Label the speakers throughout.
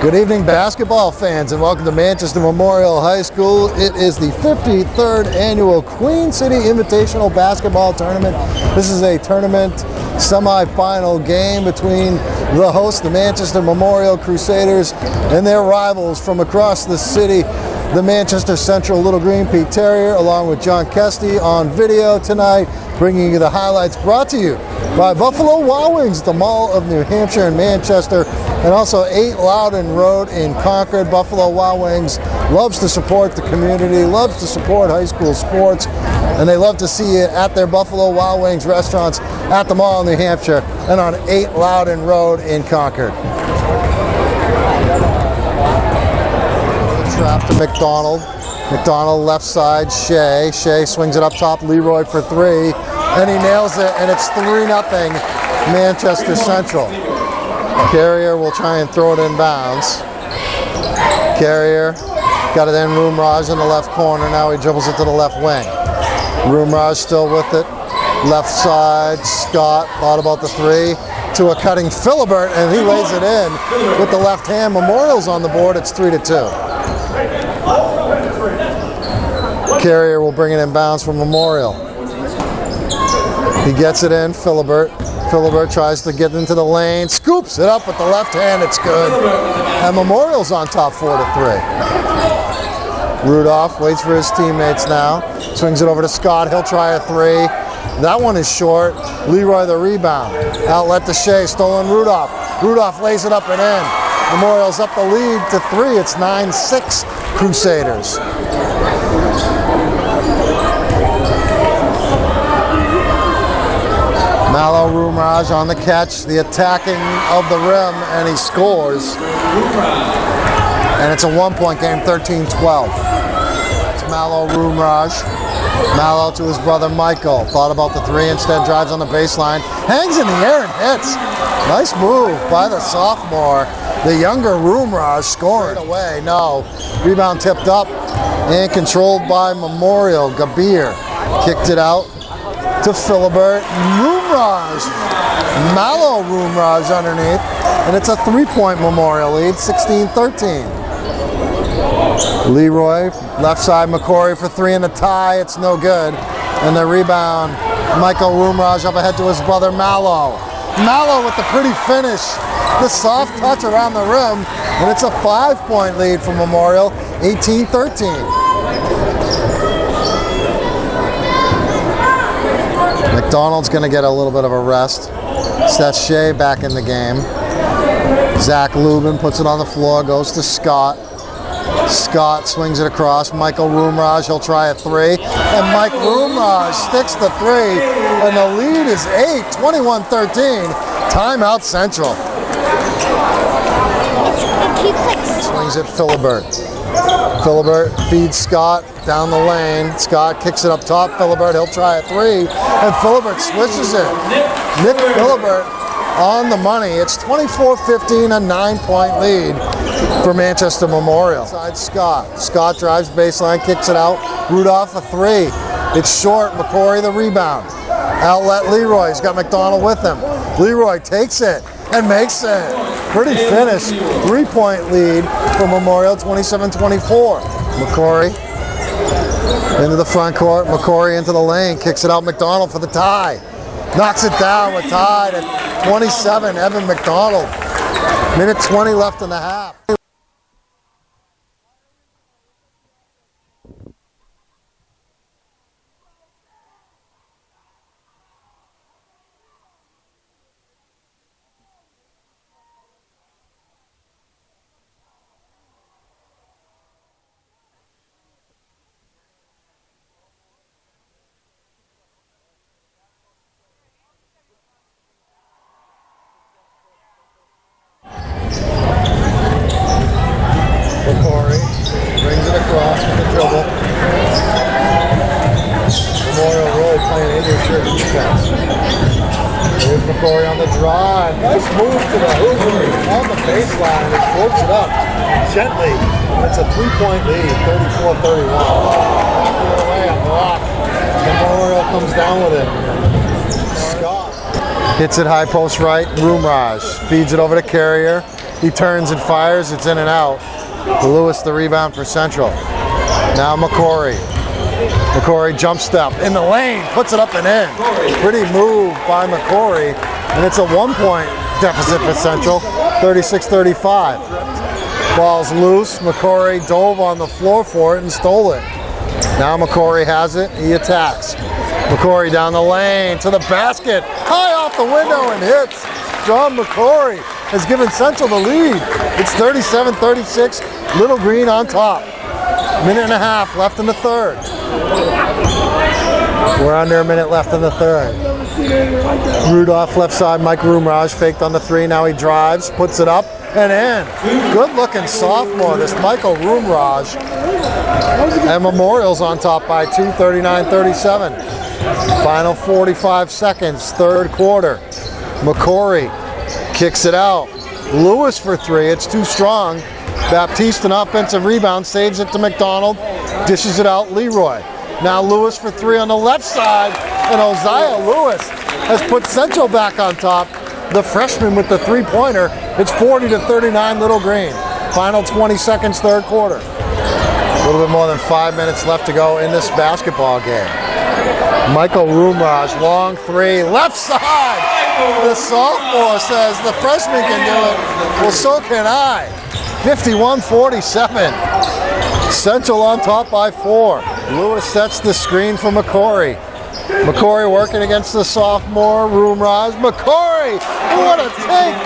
Speaker 1: Good evening, basketball fans, and welcome to Manchester Memorial High School. It is the 53rd annual Queen City Invitational Basketball Tournament. This is a tournament semifinal game between the host, the Manchester Memorial Crusaders, and their rivals from across the city, the Manchester Central Little Green Pea Terrier, along with John Kesty on video tonight, bringing you the highlights, brought to you by Buffalo Wild Wings at the Mall of New Hampshire in Manchester, and also 8 Loudon Road in Concord. Buffalo Wild Wings loves to support the community, loves to support high school sports, and they love to see you at their Buffalo Wild Wings restaurants at the Mall of New Hampshire and on 8 Loudon Road in Concord. Trap to McDonald. McDonald left side, Shea. Shea swings it up top, Leroy for 3, and he nails it, and it's 3-0 Manchester Central. Carrier will try and throw it in bounds. Carrier got it in, Roomraj in the left corner. Now he dribbles it to the left wing. Roomraj still with it. Left side, Scott thought about the 3 to a cutting Philibert, and he lays it in with the left hand. Memorial's on the board. It's 3-2. Carrier will bring it in bounds from Memorial. He gets it in, Philibert. Philibert tries to get into the lane, scoops it up with the left hand, it's good. And Memorial's on top 4-3. Rudolph waits for his teammates now. Swings it over to Scott, he'll try a 3. That one is short. Leroy the rebound. Outlet to Shea, stolen Rudolph. Rudolph lays it up and in. Memorial's up the lead to 3, it's 9-6 Crusaders. Mallow Roomraj on the catch, the attacking of the rim, and he scores. And it's a 1-point game, 13-12. It's Mallow Roomraj. Mallow to his brother Michael. Thought about the 3, instead drives on the baseline. Hangs in the air and hits. Nice move by the sophomore. The younger Roomraj scoring away. No. Rebound tipped up and controlled by Memorial. Gabir kicked it out to Philibert. Roomraj, Mallow Roomraj underneath, and it's a 3-point Memorial lead, 16-13. Leroy, left side, McCory for 3 in the tie, it's no good. And the rebound, Michael Roomraj up ahead to his brother Mallow. Mallow with the pretty finish, the soft touch around the rim, and it's a 5-point lead for Memorial, 18-13. McDonald's going to get a little bit of a rest. Seth Shea back in the game. Zach Lubin puts it on the floor, goes to Scott. Scott swings it across. Michael Roomraj, he'll try a 3. And Mike Roomraj sticks the 3. And the lead is 8, 21-13. Timeout Central. Swings it Philibert. Philibert feeds Scott down the lane. Scott kicks it up top. Philibert, he'll try a 3. And Philibert switches it. Nick Philibert on the money. It's 24-15, a 9-point lead for Manchester Memorial. Side Scott. Scott drives baseline, kicks it out. Rudolph a 3. It's short. McCory the rebound. Outlet Leroy. He's got McDonald with him. Leroy takes it and makes it. Pretty finish. 3-point lead for Memorial, 27-24. McCory into the front court. McCory into the lane. Kicks it out. McDonald for the tie. Knocks it down. We're tied at 27. Evan McDonald. Minute 20 left in the half. McCory on the drive. Nice move to the hoop on the baseline. It floats it up gently. It's a 3-point lead, 34-31. Away a block. Memorial comes down with it. Scott hits it high post right. Roomraj feeds it over to Carrier. He turns and fires. It's in and out. Lewis the rebound for Central. Now McCory. McCory jump step in the lane, puts it up and in. Pretty move by McCory, and it's a 1-point deficit for Central, 36-35. Ball's loose. McCory dove on the floor for it and stole it. Now McCory has it. He attacks. McCory down the lane to the basket, high off the window and hits. John McCory has given Central the lead. It's 37-36, Little Green on top. Minute and a half left in the third. We're under a minute left in the third. Rudolph left side, Mike Rumraj faked on the three. Now he drives, puts it up and in. Good looking sophomore, this Michael Rumraj. And Memorial's on top by 2, 39-37. Final 45 seconds, third quarter. McCory kicks it out. Lewis for three, it's too strong. Baptiste, an offensive rebound, saves it to McDonald, dishes it out Leroy. Now Lewis for three on the left side, and Ozziah Lewis has put Central back on top. The freshman with the three-pointer. It's 40-39 Little Green. Final 20 seconds, third quarter. A little bit more than 5 minutes left to go in this basketball game. Michael Rumraj, long three, left side. The sophomore says the freshman can do it. Well, so can I. 51-47. Central on top by 4. Lewis sets the screen for McCory. McCory working against the sophomore Rumraj. McCory, what a take!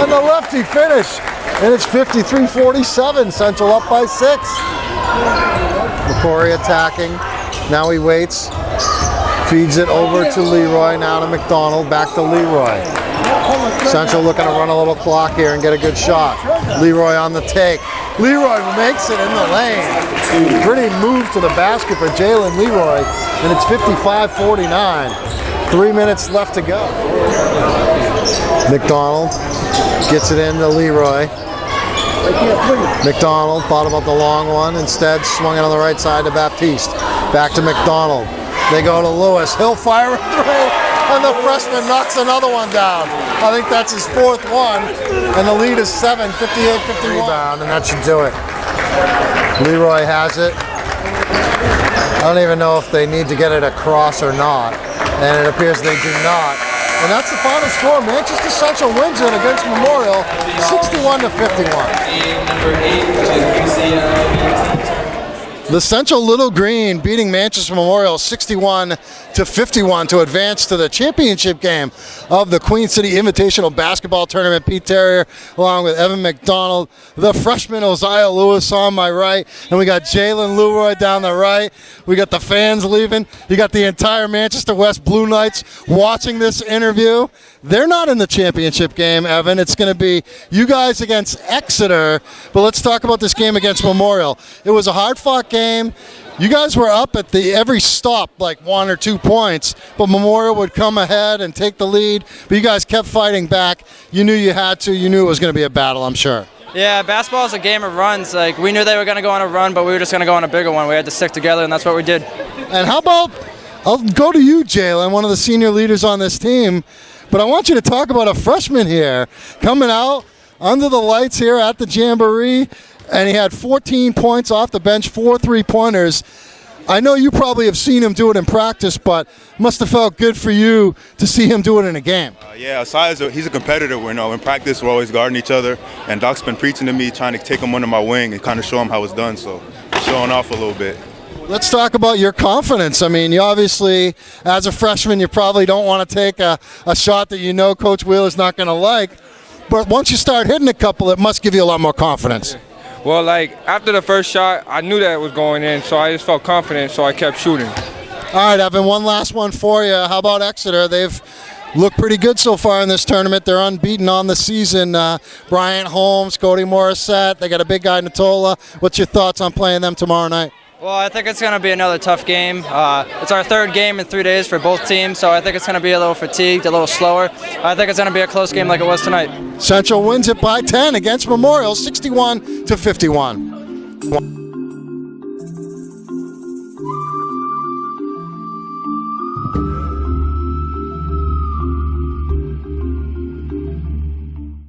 Speaker 1: And the lefty finish. And it's 53-47. Central up by 6. McCory attacking. Now he waits. Feeds it over to Leroy. Now to McDonald. Back to Leroy. Central looking to run a little clock here and get a good shot. Leroy on the take. Leroy makes it in the lane. Pretty move to the basket for Jalen Leroy. And it's 55-49. 3 minutes left to go. McDonald gets it into Leroy. McDonald thought about the long one. Instead, swung it on the right side to Baptiste. Back to McDonald. They go to Lewis. He'll fire a three, and the freshman knocks another one down. I think that's his fourth one, and the lead is 7, 58-51. Rebound, and that should do it. Leroy has it. I don't even know if they need to get it across or not, and it appears they do not. And that's the final score. Manchester Central wins it against Memorial, 61-51. The Central Little Green beating Manchester Memorial 61-51 to advance to the championship game of the Queen City Invitational Basketball Tournament. Pete Terrier along with Evan McDonald, the freshman Ozziah Lewis on my right, and we got Jalen Leroy down the right. We got the fans leaving. You got the entire Manchester West Blue Knights watching this interview. They're not in the championship game, Evan. It's going to be you guys against Exeter. But let's talk about this game against Memorial. It was a hard-fought game. You guys were up at every stop like 1 or 2 points, but Memorial would come ahead and take the lead. But you guys kept fighting back. You knew you had to. You knew it was going to be a battle, I'm sure.
Speaker 2: Yeah, basketball is a game of runs. Like, we knew they were going to go on a run, but we were just going to go on a bigger one. We had to stick together, and that's what we did.
Speaker 1: And how about, I'll go to you, Jalen, one of the senior leaders on this team. But I want you to talk about a freshman here coming out under the lights here at the Jamboree, and he had 14 points off the bench, 4 3-pointers. I know you probably have seen him do it in practice, but must have felt good for you to see him do it in a game.
Speaker 3: Yeah, he's a competitor. In practice, we're always guarding each other, and Doc's been preaching to me, trying to take him under my wing and kind of show him how it's done, so showing off a little bit.
Speaker 1: Let's talk about your confidence. I mean, you obviously, as a freshman, you probably don't want to take a shot that you know Coach Wheeler's not going to like. But once you start hitting a couple, it must give you a lot more confidence.
Speaker 4: Well, after the first shot, I knew that it was going in, so I just felt confident, so I kept shooting.
Speaker 1: All right, Evan, one last one for you. How about Exeter? They've looked pretty good so far in this tournament. They're unbeaten on the season. Bryant Holmes, Cody Morissette. They got a big guy, Natola. What's your thoughts on playing them tomorrow night?
Speaker 2: Well, I think it's going to be another tough game. It's our third game in 3 days for both teams, so I think it's going to be a little fatigued, a little slower. I think it's going to be a close game like it was tonight.
Speaker 1: Central wins it by 10 against Memorial, 61-51.